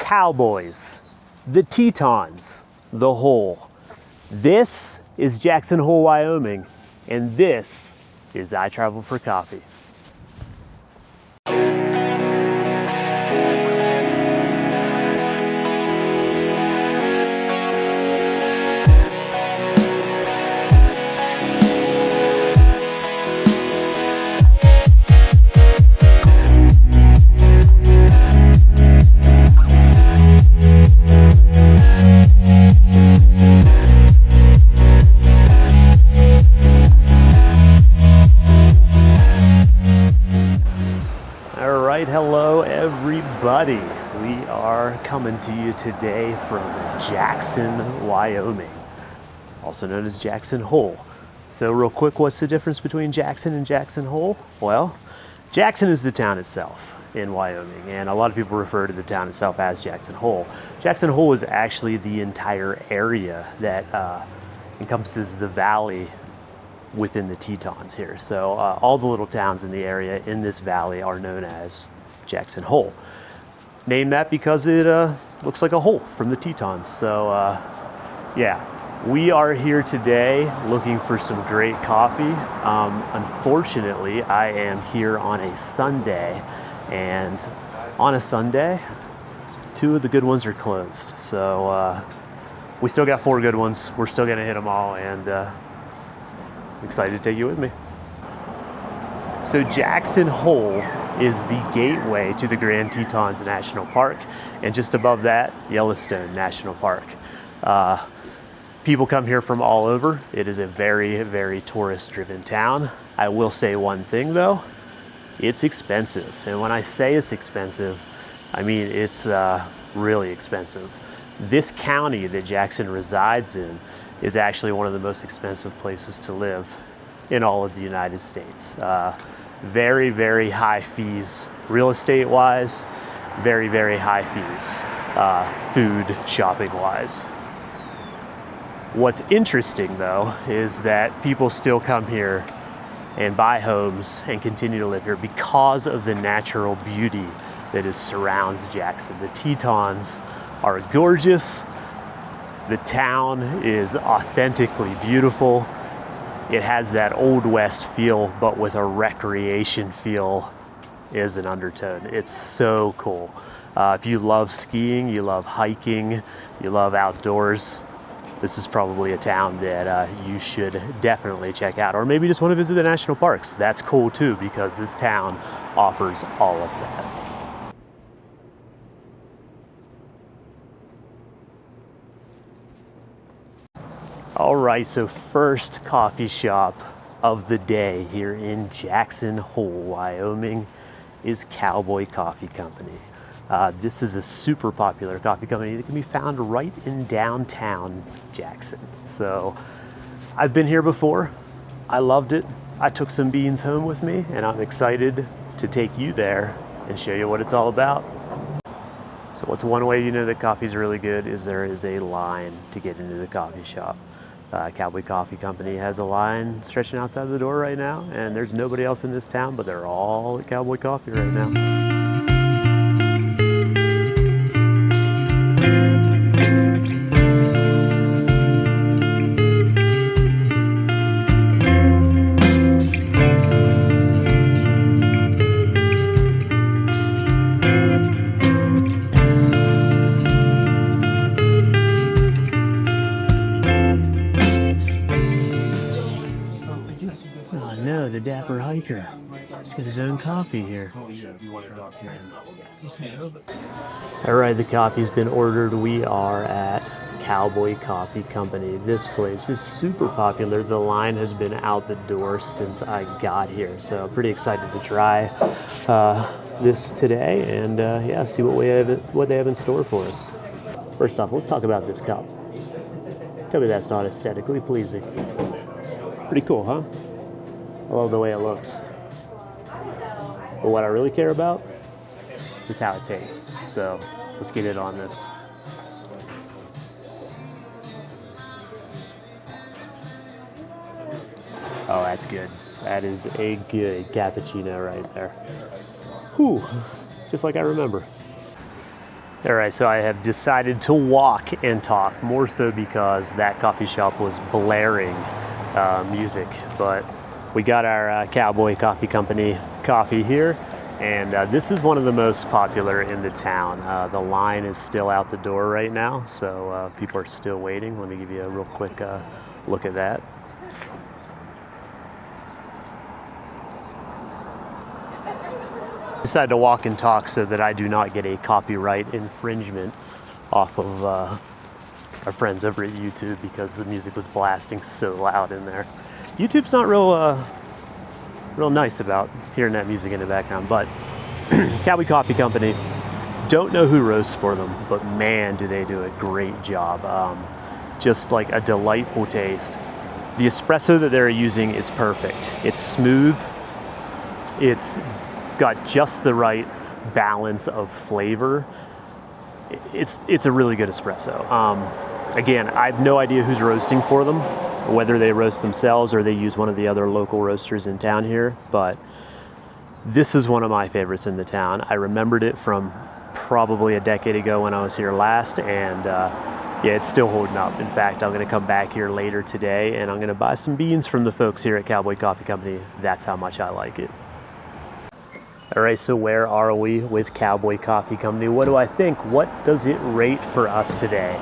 Cowboys, the Tetons, the Hole. This is Jacksonhole, Wyoming, and this is I Travel for Coffee. Hello everybody. We are coming to you today from Jackson, Wyoming, also known as Jacksonhole. So real quick, what's the difference between Jackson and Jacksonhole? Well, Jackson is the town itself in Wyoming, and a lot of people refer to the town itself as Jacksonhole. Jacksonhole is actually the entire area that encompasses the valley within the Tetons here. So all the little towns in the area in this valley are known as Jacksonhole. Named that because it looks like a hole from the Tetons. So yeah, we are here today looking for some great coffee. Unfortunately, I am here on a Sunday, and on a Sunday, two of the good ones are closed. So we still got 4 good ones. We're still gonna hit them all, and excited to take you with me. So Jacksonhole is the gateway to the Grand Tetons National Park, and just above that, Yellowstone National Park. People come here from all over. It is a very, very tourist-driven town. I will say one thing though, it's expensive. And when I say it's expensive, I mean it's really expensive. This county that Jackson resides in is actually one of the most expensive places to live in all of the United States. Very, very high fees, real estate wise, very, very high fees, food, shopping wise. What's interesting though, is that people still come here and buy homes and continue to live here because of the natural beauty that surrounds Jackson. The Tetons are gorgeous. The town is authentically beautiful. It has that Old West feel, but with a recreation feel as an undertone. It's so cool. If you love skiing, you love hiking, you love outdoors, this is probably a town that you should definitely check out. Or maybe just want to visit the national parks. That's cool too, because this town offers all of that. All right, so first coffee shop of the day here in Jacksonhole, Wyoming is Cowboy Coffee Company. This is a super popular coffee company that can be found right in downtown Jackson. So I've been here before. I loved it. I took some beans home with me, and I'm excited to take you there and show you what it's all about. So what's one way you know that coffee's really good is there is a line to get into the coffee shop. Cowboy Coffee Company has a line stretching outside the door right now, and there's nobody else in this town, but they're all at Cowboy Coffee right now. Oh no, the dapper hiker. He's got his own coffee here. All right, the coffee's been ordered. We are at Cowboy Coffee Company. This place is super popular. The line has been out the door since I got here, so I'm pretty excited to try this today and yeah, see what they have in store for us. First off, let's talk about this cup. Tell me that's not aesthetically pleasing. Pretty cool, huh? I love the way it looks. But what I really care about is how it tastes. So let's get it on this. Oh, that's good. That is a good cappuccino right there. Whew, just like I remember. All right, so I have decided to walk and talk, more so because that coffee shop was blaring music. But we got our Cowboy Coffee Company coffee here, and this is one of the most popular in the town. The line is still out the door right now, so people are still waiting. Let me give you a real quick look at that. Decided to walk and talk so that I do not get a copyright infringement off of our friends over at YouTube, because the music was blasting so loud in there. YouTube's not real nice about hearing that music in the background. But Cowboy Coffee Company, don't know who roasts for them, but man, do they do a great job. Just like a delightful taste. The espresso that they're using is perfect. It's smooth. It's got just the right balance of flavor. It's a really good espresso. Again, I have no idea who's roasting for them, whether they roast themselves or they use one of the other local roasters in town here, but this is one of my favorites in the town. I remembered it from probably a decade ago when I was here last, and yeah, it's still holding up. In fact, I'm gonna come back here later today and I'm gonna buy some beans from the folks here at Cowboy Coffee Company. That's how much I like it. All right, so where are we with Cowboy Coffee Company? What do I think? What does it rate for us today?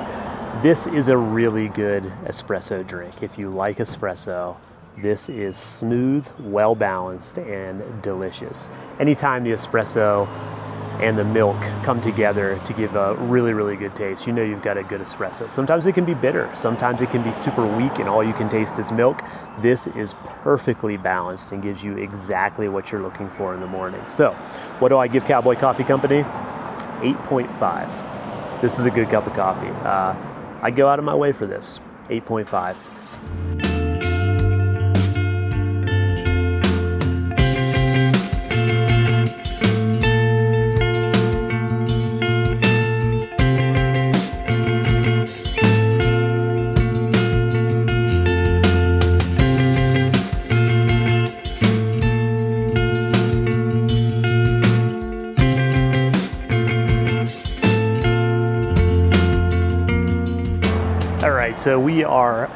This is a really good espresso drink. If you like espresso, this is smooth, well-balanced, and delicious. Anytime the espresso and the milk come together to give a really, really good taste, you know you've got a good espresso. Sometimes it can be bitter, sometimes it can be super weak and all you can taste is milk. This is perfectly balanced and gives you exactly what you're looking for in the morning. So, what do I give Cowboy Coffee Company? 8.5. This is a good cup of coffee. I go out of my way for this. 8.5. So we are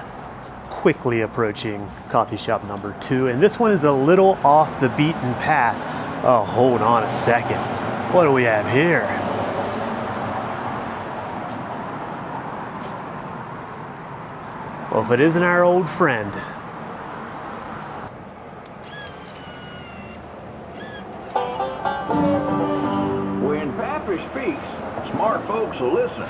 quickly approaching coffee shop number 2, and this one is a little off the beaten path. Oh, hold on a second. What do we have here? Well, if it isn't our old friend. When Pappy speaks, smart folks will listen.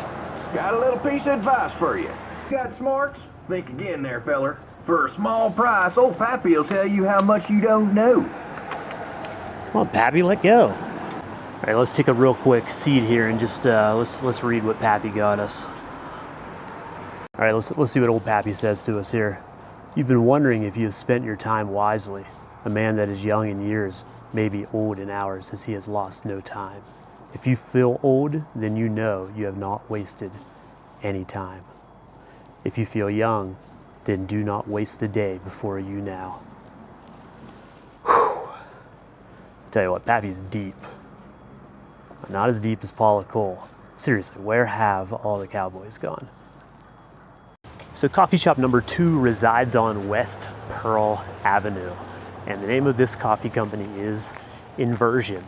Got a little piece of advice for you. Got smarts? Think again there, feller. For a small price, old Pappy will tell you how much you don't know. Come on, Pappy, let go. All right, let's take a real quick seat here and just let's read what Pappy got us. All right, let's see what old Pappy says to us here. You've been wondering if you have spent your time wisely. A man that is young in years may be old in hours, as he has lost no time. If you feel old, then you know you have not wasted any time. If you feel young, then do not waste a day before you now. Whew. Tell you what, Pappy's deep. Not as deep as Paula Cole. Seriously, where have all the cowboys gone? So coffee shop number 2 resides on West Pearl Avenue, and the name of this coffee company is Inversion.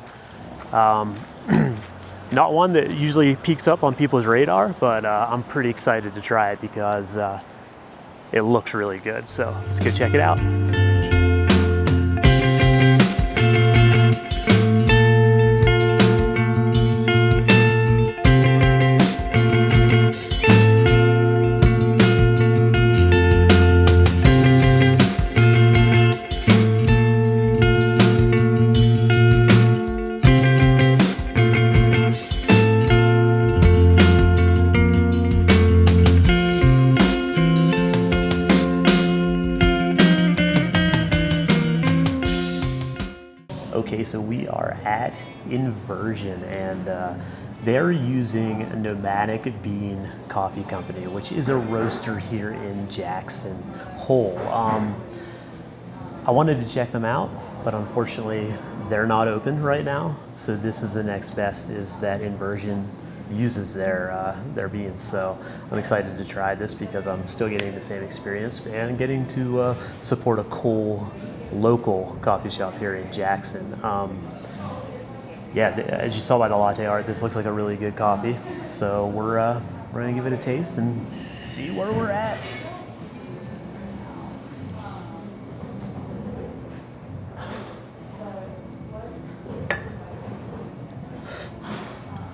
Not one that usually peaks up on people's radar, but I'm pretty excited to try it because it looks really good. So let's go check it out. Okay, so we are at Inversion, and they're using Nomadic Bean Coffee Company, which is a roaster here in Jacksonhole. I wanted to check them out, but unfortunately they're not open right now. So this is the next best, is that Inversion uses their beans. So I'm excited to try this because I'm still getting the same experience and getting to support a cool local coffee shop here in Jackson. Yeah, as you saw by the latte art, this looks like a really good coffee. So we're gonna give it a taste and see where we're at.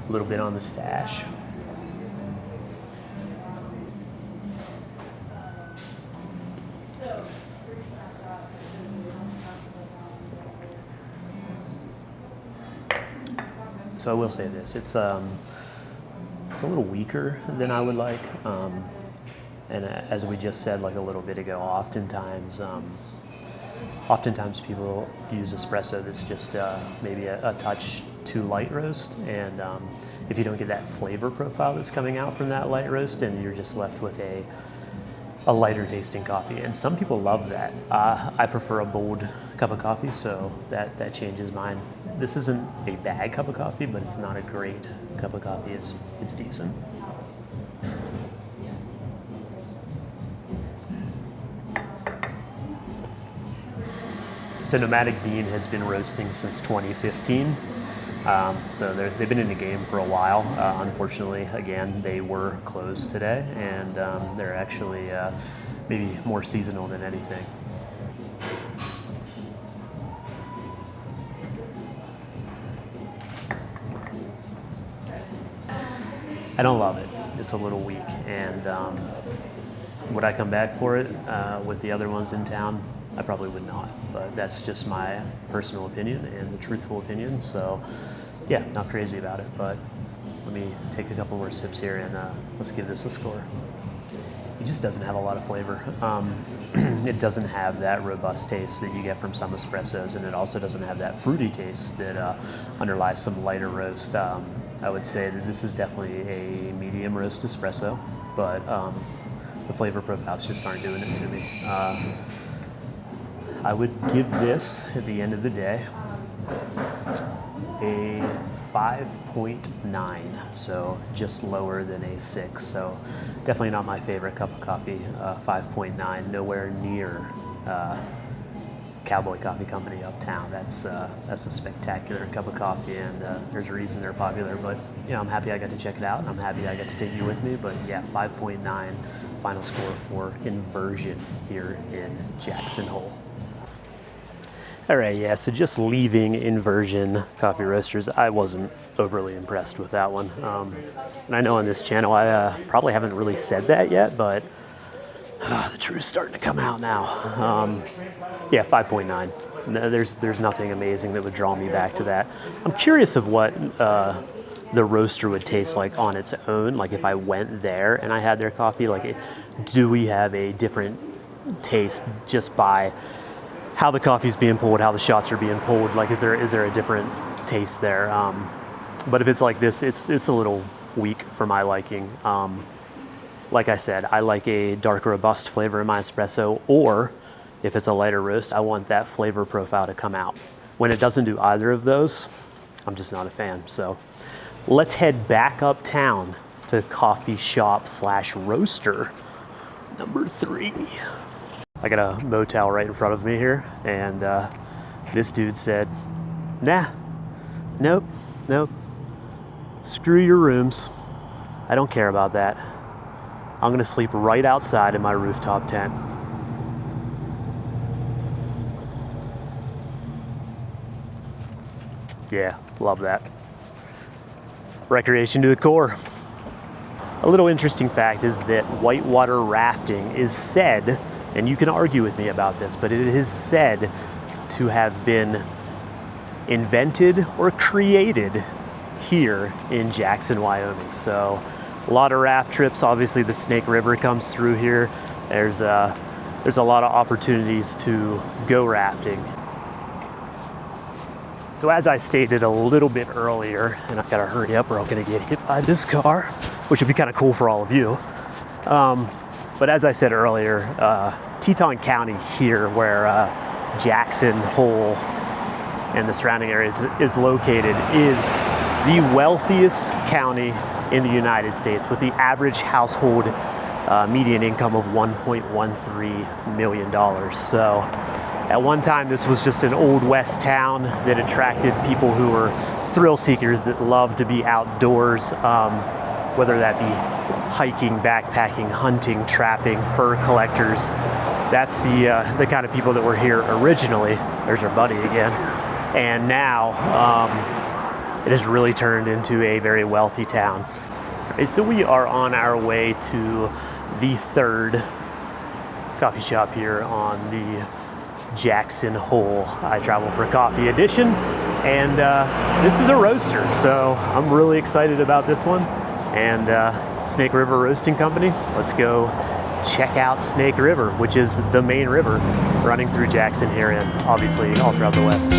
A little bit on the stash. So I will say this, it's a little weaker than I would like. And as we just said like a little bit ago, oftentimes people use espresso that's just maybe a touch too light roast, and if you don't get that flavor profile that's coming out from that light roast, and you're just left with a lighter tasting coffee. And some people love that. I prefer a bold cup of coffee, so that changes mine. This isn't a bad cup of coffee, but it's not a great cup of coffee. It's decent. So Nomadic Bean has been roasting since 2015. So they've been in the game for a while. Unfortunately, again, they were closed today, and they're actually maybe more seasonal than anything. I don't love it. It's a little weak, and would I come back for it with the other ones in town? I probably would not, but that's just my personal opinion and the truthful opinion. So yeah, not crazy about it, but let me take a couple more sips here and let's give this a score. It just doesn't have a lot of flavor. It doesn't have that robust taste that you get from some espressos, and it also doesn't have that fruity taste that underlies some lighter roast. I would say that this is definitely a medium roast espresso, but the flavor profiles just aren't doing it to me. I would give this, at the end of the day, a 5.9, so just lower than a 6. So definitely not my favorite cup of coffee. 5.9, nowhere near Cowboy Coffee Company uptown. That's a spectacular cup of coffee, and there's a reason they're popular. But you know, I'm happy I got to check it out. I'm happy I got to take you with me. But yeah, 5.9 final score for Inversion here in Jacksonhole. All right, yeah, so just leaving Inversion Coffee Roasters, I wasn't overly impressed with that one. And I know on this channel I probably haven't really said that yet, but the truth's starting to come out now. Yeah, 5.9. There's nothing amazing that would draw me back to that. I'm curious of what the roaster would taste like on its own, like if I went there and I had their coffee, like do we have a different taste just by how the coffee's being pulled, how the shots are being pulled? Like, is there a different taste there? But if it's like this, it's a little weak for my liking. Like I said, I like a dark, robust flavor in my espresso, or if it's a lighter roast, I want that flavor profile to come out. When it doesn't do either of those, I'm just not a fan. So let's head back uptown to coffee shop / roaster number 3. I got a motel right in front of me here, and this dude said, nah, nope, screw your rooms. I don't care about that. I'm gonna sleep right outside in my rooftop tent. Yeah, love that. Recreation to the core. A little interesting fact is that whitewater rafting is said, and you can argue with me about this, but it is said to have been invented or created here in Jackson, Wyoming. So a lot of raft trips. Obviously the Snake River comes through here. There's a lot of opportunities to go rafting. So as I stated a little bit earlier, and I've got to hurry up or I'm going to get hit by this car, which would be kind of cool for all of you. But as I said earlier, Teton County here, where Jacksonhole and the surrounding areas is located, is the wealthiest county in the United States with the average household median income of $1.13 million. So at one time, this was just an old West town that attracted people who were thrill seekers that love to be outdoors, whether that be hiking, backpacking, hunting, trapping, fur collectors. That's the kind of people that were here originally. There's our buddy again. And now it has really turned into a very wealthy town. Okay, so we are on our way to the third coffee shop here on the Jacksonhole I Travel for Coffee edition. And this is a roaster, so I'm really excited about this one. And Snake River Roasting Company. Let's go check out Snake River, which is the main river running through Jackson here and obviously all throughout the West.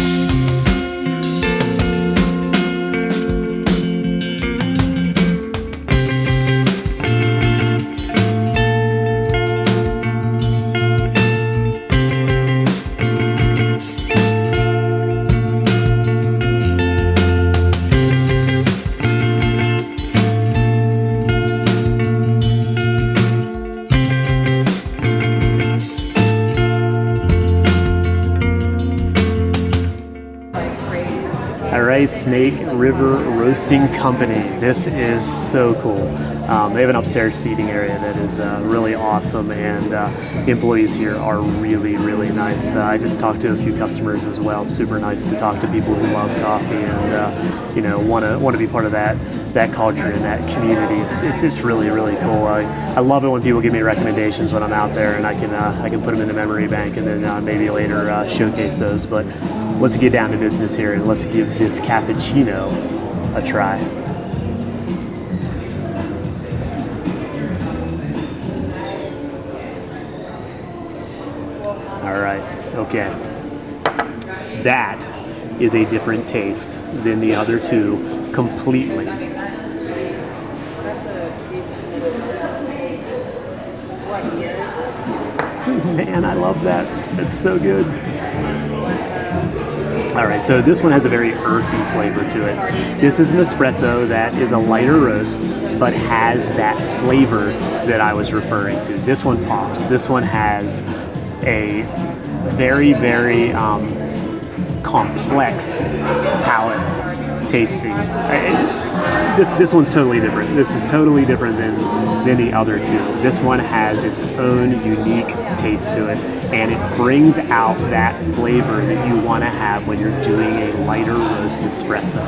Snake River Roasting Company. This is so cool. They have an upstairs seating area that is really awesome, and the employees here are really, really nice. I just talked to a few customers as well. Super nice to talk to people who love coffee and you know, want to be part of that culture and that community. It's really, really cool. I love it when people give me recommendations when I'm out there, and I can put them in the memory bank and then maybe later showcase those. But let's get down to business here and let's give this cappuccino a try. All right, okay. That is a different taste than the other two completely. Man, I love that. It's so good. All right, so this one has a very earthy flavor to it. This is an espresso that is a lighter roast, but has that flavor that I was referring to. This one pops. This one has a very, very complex palate tasting. This one's totally different. This is totally different than the other two. This one has its own unique taste to it, and it brings out that flavor that you want to have when you're doing a lighter roast espresso.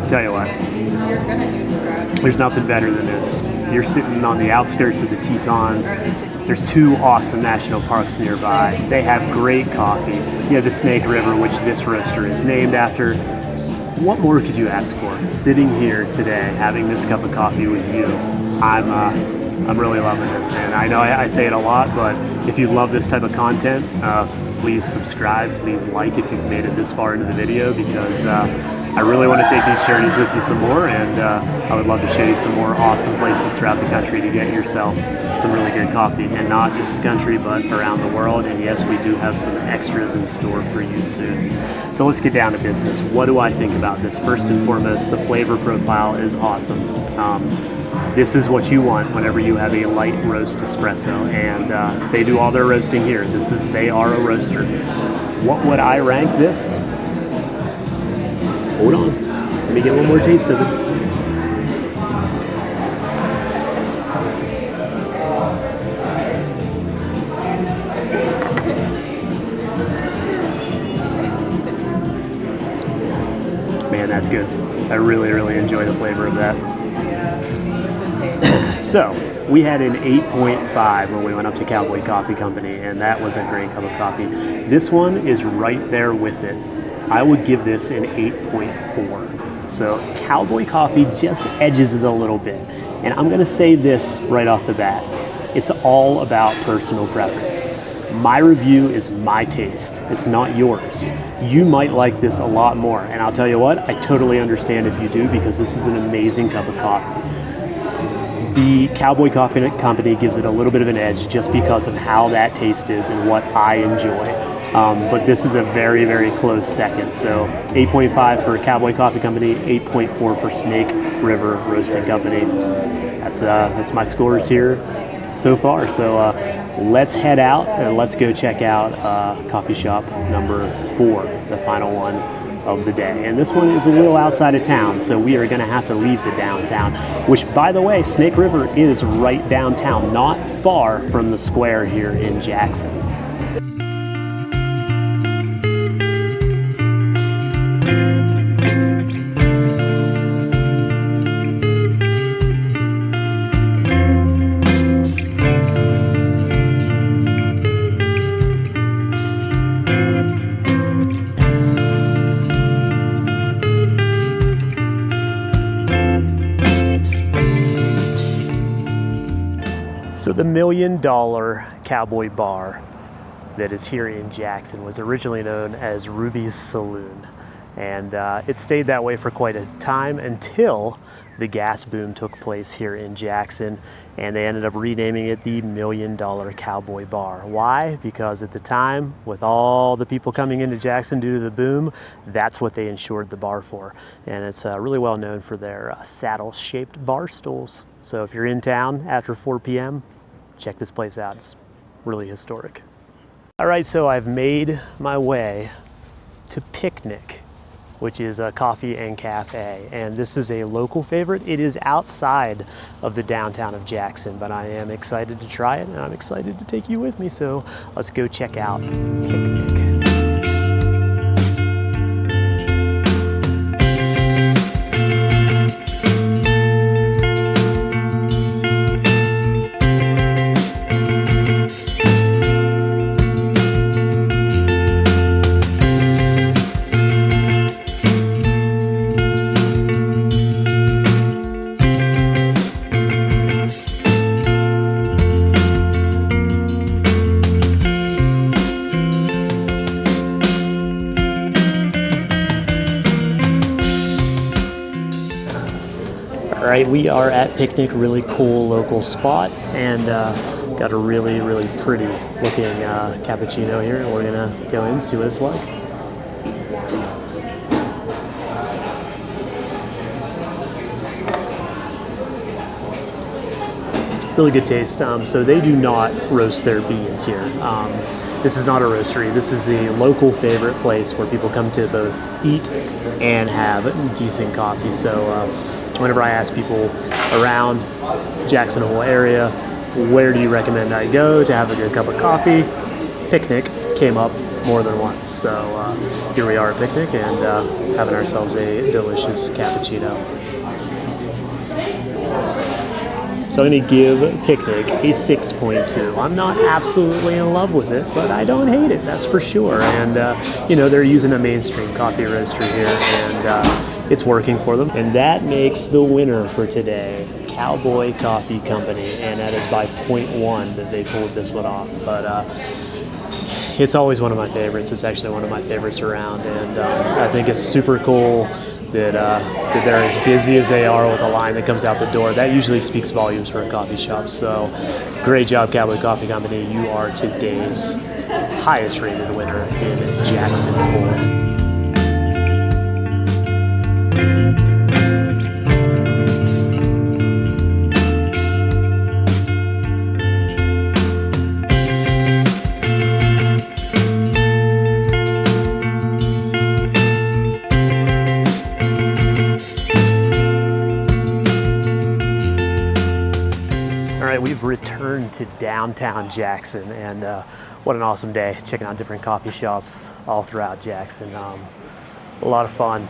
I'll tell you what, there's nothing better than this. You're sitting on the outskirts of the Tetons. There's two awesome national parks nearby. They have great coffee. You have the Snake River, which this roaster is named after. What more could you ask for? Sitting here today, having this cup of coffee with you, I'm really loving this. And I know I say it a lot, but if you love this type of content, please subscribe, please like if you've made it this far into the video, because I really want to take these journeys with you some more, and I would love to show you some more awesome places throughout the country to get yourself some really good coffee, and not just the country, but around the world. And yes, we do have some extras in store for you soon. So let's get down to business. What do I think about this? First and foremost, the flavor profile is awesome. This is what you want whenever you have a light roast espresso, and they do all their roasting here. They are a roaster. What would I rank this? Hold on, let me get one more taste of it. Man, that's good. I really, really enjoy the flavor of that. So, we had an 8.5 when we went up to Cowboy Coffee Company, and that was a great cup of coffee. This one is right there with it. I would give this an 8.4. So Cowboy Coffee just edges it a little bit. And I'm gonna say this right off the bat. It's all about personal preference. My review is my taste. It's not yours. You might like this a lot more. And I'll tell you what, I totally understand if you do, because this is an amazing cup of coffee. The Cowboy Coffee Company gives it a little bit of an edge just because of how that taste is and what I enjoy. but this is a very, very close second. So 8.5 for Cowboy Coffee Company, 8.4 for Snake River Roasting Company. That's my scores here so far. So let's head out and let's go check out coffee shop number 4, the final one of the day. And this one is a little outside of town, so we are going to have to leave the downtown, which, by the way, Snake River is right downtown, not far from the square here in Jackson. So the $1 million Cowboy bar that is here in Jackson was originally known as Ruby's Saloon, and it stayed that way for quite a time until the gas boom took place here in Jackson, and they ended up renaming it the $1 million Cowboy Bar. Why? Because at the time, with all the people coming into Jackson due to the boom, that's what they insured the bar for. And it's really well known for their saddle-shaped bar stools. So if you're in town after 4 p.m., check this place out. It's really historic. All right, so I've made my way to Picnic, which is a coffee and cafe. And this is a local favorite. It is outside of the downtown of Jackson, but I am excited to try it and I'm excited to take you with me. So let's go check out Picnic. All right, we are at Picnic, really cool local spot, and got a really, really pretty looking cappuccino here, and we're gonna go in and see what it's like. Really good taste. So they do not roast their beans here. This is not a roastery. This is a local favorite place where people come to both eat and have decent coffee. So whenever I ask people around Jacksonhole area, where do you recommend I go to have a good cup of coffee? Picnic came up more than once. So here we are at Picnic and having ourselves a delicious cappuccino. So I'm going to give Picnic a 6.2. I'm not absolutely in love with it, but I don't hate it, that's for sure. And, you know, they're using a mainstream coffee roaster here, and it's working for them. And that makes the winner for today, Cowboy Coffee Company, and that is by 0.1 that they pulled this one off. But it's always one of my favorites. It's actually one of my favorites around, and I think it's super cool that they're as busy as they are with a line that comes out the door. That usually speaks volumes for a coffee shop. So great job, Cowboy Coffee Company. You are today's highest rated winner in Jacksonhole. We've returned to downtown Jackson, and what an awesome day checking out different coffee shops all throughout Jackson. A lot of fun.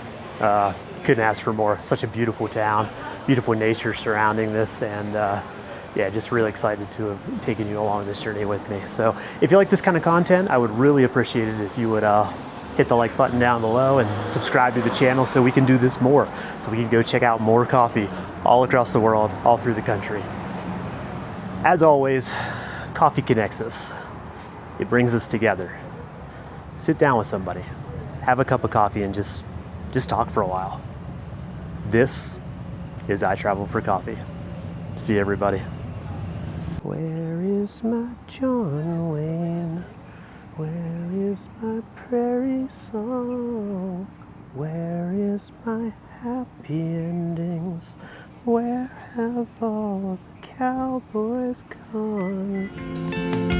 Couldn't ask for more. Such a beautiful town, beautiful nature surrounding this, and yeah, just really excited to have taken you along this journey with me. So if you like this kind of content, I would really appreciate it if you would hit the like button down below and subscribe to the channel so we can do this more, so we can go check out more coffee all across the world, all through the country. As always, coffee connects us. It brings us together. Sit down with somebody, have a cup of coffee, and just talk for a while. This is I Travel for Coffee. See you, everybody. Where is my John Wayne? Where is my prairie song? Where is my happy endings? Where have all the cowboys gone?